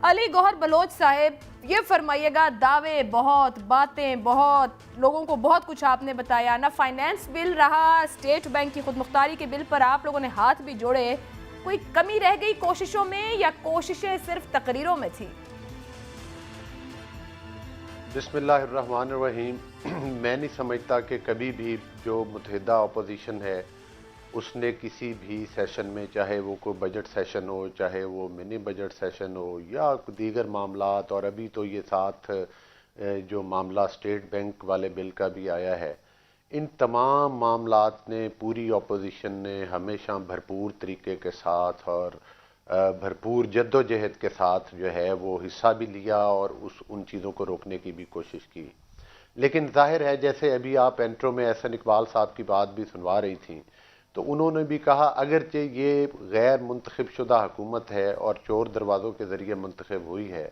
علی گوہر بلوچ صاحب، یہ فرمائیے گا، دعوے بہت، باتیں بہت، لوگوں کو بہت کچھ آپ نے بتایا، نہ فائنینس بل رہا، اسٹیٹ بینک کی خود مختاری کے بل پر آپ لوگوں نے ہاتھ بھی جوڑے، کوئی کمی رہ گئی کوششوں میں یا کوششیں صرف تقریروں میں تھی؟ بسم اللہ الرحمن الرحیم۔ میں نہیں سمجھتا کہ کبھی بھی جو متحدہ اپوزیشن ہے اس نے کسی بھی سیشن میں، چاہے وہ کوئی بجٹ سیشن ہو، چاہے وہ منی بجٹ سیشن ہو یا دیگر معاملات، اور ابھی تو یہ ساتھ جو معاملہ اسٹیٹ بینک والے بل کا بھی آیا ہے، ان تمام معاملات نے پوری اپوزیشن نے ہمیشہ بھرپور طریقے کے ساتھ اور بھرپور جد و جہد کے ساتھ جو ہے وہ حصہ بھی لیا اور ان چیزوں کو روکنے کی بھی کوشش کی۔ لیکن ظاہر ہے، جیسے ابھی آپ انٹرو میں احسن اقبال صاحب کی بات بھی سنوا رہی تھیں، تو انہوں نے بھی کہا اگرچہ یہ غیر منتخب شدہ حکومت ہے اور چور دروازوں کے ذریعے منتخب ہوئی ہے،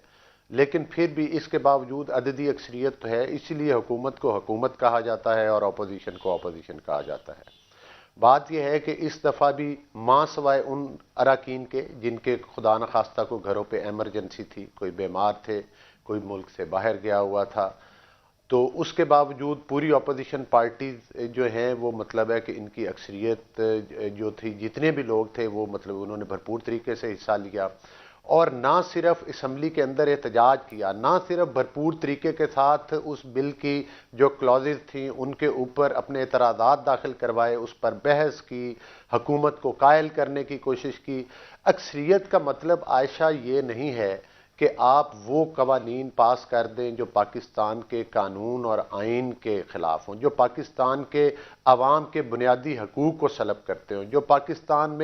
لیکن پھر بھی اس کے باوجود عددی اکثریت تو ہے، اسی لیے حکومت کو حکومت کہا جاتا ہے اور اپوزیشن کو اپوزیشن کہا جاتا ہے۔ بات یہ ہے کہ اس دفعہ بھی ماں سوائے ان اراکین کے جن کے خدا نخواستہ کو گھروں پہ ایمرجنسی تھی، کوئی بیمار تھے، کوئی ملک سے باہر گیا ہوا تھا، تو اس کے باوجود پوری اپوزیشن پارٹیز جو ہیں وہ مطلب ہے کہ ان کی اکثریت جو تھی، جتنے بھی لوگ تھے وہ مطلب انہوں نے بھرپور طریقے سے حصہ لیا، اور نہ صرف اسمبلی کے اندر احتجاج کیا، نہ صرف بھرپور طریقے کے ساتھ اس بل کی جو کلازز تھیں ان کے اوپر اپنے اعتراضات داخل کروائے، اس پر بحث کی، حکومت کو قائل کرنے کی کوشش کی۔ اکثریت کا مطلب عائشہ یہ نہیں ہے کہ آپ وہ قوانین پاس کر دیں جو پاکستان کے قانون اور آئین کے خلاف ہوں، جو پاکستان کے عوام کے بنیادی حقوق کو سلب کرتے ہوں، جو پاکستان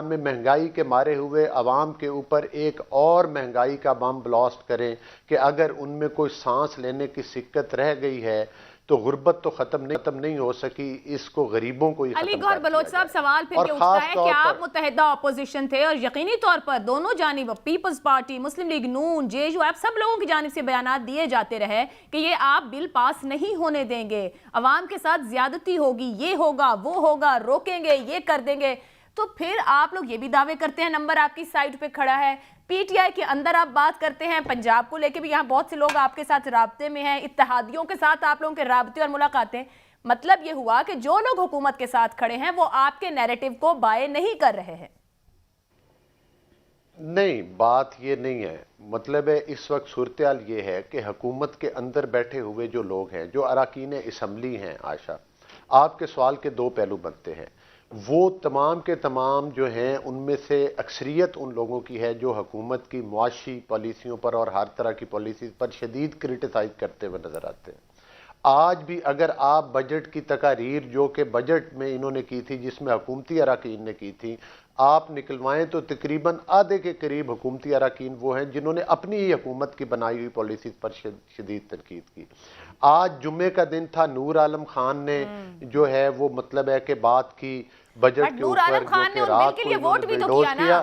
میں مہنگائی کے مارے ہوئے عوام کے اوپر ایک اور مہنگائی کا بم بلاسٹ کریں کہ اگر ان میں کوئی سانس لینے کی سکت رہ گئی ہے تو غربت تو ختم نہیں ہو سکی، اس کو غریبوں کو ہی ختم علی کر گوہر دیا بلوچ صاحب، جائے۔ سوال پھر اور یہ اٹھتا خاص ہے کہ طور پر آپ متحدہ اپوزیشن تھے اور یقینی طور پر دونوں جانب، پیپلز پارٹی، مسلم لیگ نون، جے یو، آپ سب لوگوں کی جانب سے بیانات دیے جاتے رہے کہ یہ آپ بل پاس نہیں ہونے دیں گے، عوام کے ساتھ زیادتی ہوگی، یہ ہوگا، وہ ہوگا، روکیں گے، یہ کر دیں گے، تو پھر آپ لوگ یہ بھی دعوے کرتے ہیں نمبر آپ کی سائٹ پہ کھڑا ہے، پی ٹی آئی کے اندر آپ بات کرتے ہیں، پنجاب کو لے کے بھی یہاں بہت سے لوگ آپ کے ساتھ رابطے میں ہیں، اتحادیوں کے ساتھ آپ لوگوں کے رابطے اور ملاقاتیں، مطلب یہ ہوا کہ جو لوگ حکومت کے ساتھ کھڑے ہیں وہ آپ کے نیریٹو کو بائے نہیں کر رہے ہیں۔ نہیں، بات یہ نہیں ہے۔ مطلب ہے اس وقت صورتحال یہ ہے کہ حکومت کے اندر بیٹھے ہوئے جو لوگ ہیں، جو اراکین اسمبلی ہیں، عائشہ، آپ کے سوال کے دو پہلو بنتے ہیں۔ وہ تمام کے تمام جو ہیں ان میں سے اکثریت ان لوگوں کی ہے جو حکومت کی معاشی پالیسیوں پر اور ہر طرح کی پالیسیز پر شدید کرٹیسائز کرتے ہوئے نظر آتے ہیں۔ آج بھی اگر آپ بجٹ کی تقاریر جو کہ بجٹ میں انہوں نے کی تھی، جس میں حکومتی اراکین نے کی تھی، آپ نکلوائیں تو تقریباً آدھے کے قریب حکومتی اراکین وہ ہیں جنہوں نے اپنی ہی حکومت کی بنائی ہوئی پالیسیز پر شدید تنقید کی۔ آج جمعے کا دن تھا، نور عالم خان نے جو ہے وہ مطلب ہے کہ بات کی بجٹ کے نور اوپر، عالم جو خان نے کہ ان بل رات کے کو لیے انہوں نے ووٹ بھی تو بلڈوز کیا نا، کیا۔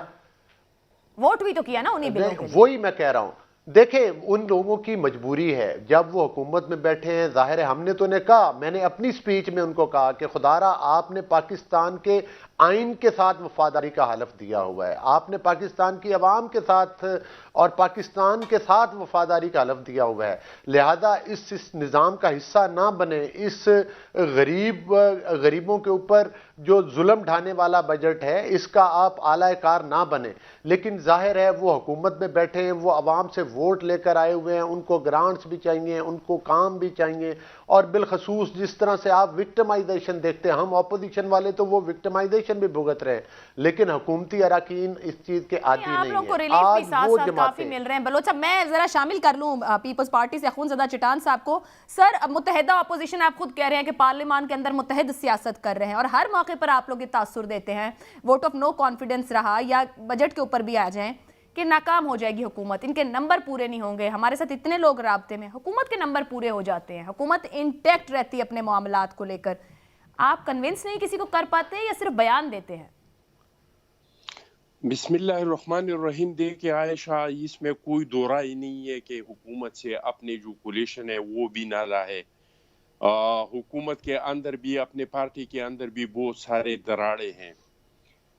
ووٹ بھی تو کیا نا انہی بلوں کے لیے۔ وہی میں کہہ رہا ہوں، دیکھیں ان لوگوں کی مجبوری ہے، جب وہ حکومت میں بیٹھے ہیں، ظاہر ہے ہم نے تو انہیں کہا، میں نے اپنی سپیچ میں ان کو کہا کہ خدارا آپ نے پاکستان کے آئین کے ساتھ وفاداری کا حلف دیا ہوا ہے، آپ نے پاکستان کی عوام کے ساتھ اور پاکستان کے ساتھ وفاداری کا حلف دیا ہوا ہے، لہذا اس نظام کا حصہ نہ بنے، اس غریبوں کے اوپر جو ظلم ڈھانے والا بجٹ ہے اس کا آپ اعلی کار نہ بنے۔ لیکن ظاہر ہے وہ حکومت میں بیٹھے ہیں، وہ عوام سے ووٹ لے کر آئے ہوئے ہیں، ان کو گرانٹس بھی چاہیے، ان کو کام بھی چاہیے، اور بالخصوص جس طرح سے آپ وکٹمائزیشن دیکھتے ہیں، ہم اپوزیشن والے تو وہ وکٹمائزیشن بھی بھگت رہے ہیں، لیکن حکومتی اراکین اس چیز کے عادی آپ نہیں لوگوں کو ہیں۔ ریلیف بھی آج ساتھ وہ ساتھ کافی جماعتیں، مل رہے ہیں۔ بلوچ صاحب، میں ذرا شامل کر لوں پیپلز پارٹی سے اخون زدہ چٹان صاحب کو۔ سر، متحدہ اپوزیشن آپ خود کہہ رہے ہیں کہ پارلیمان کے اندر متحد سیاست کر رہے ہیں اور ہر موقع پر آپ لوگ یہ تاثر دیتے ہیں، ووٹ آف نو کانفیڈنس رہا یا بجٹ کے اوپر بھی آ جائیں کہ ناکام ہو جائے گی حکومت، ان کے نمبر پورے نہیں ہوں گے، ہمارے ساتھ اتنے لوگ رابطے میں، حکومت کے نمبر پورے ہو جاتے ہیں، حکومت انٹیکٹ رہتی ہے اپنے معاملات کو لے کر، آپ کنونس نہیں کسی کو کر پاتے یا صرف بیان دیتے ہیں؟ بسم اللہ الرحمن الرحیم۔ دیکھیں عائشہ، اس میں کوئی دو رائے نہیں ہے کہ حکومت سے اپنے جو کولیشن ہے وہ بھی نالا ہے، حکومت کے اندر بھی، اپنے پارٹی کے اندر بھی بہت سارے دراڑے ہیں،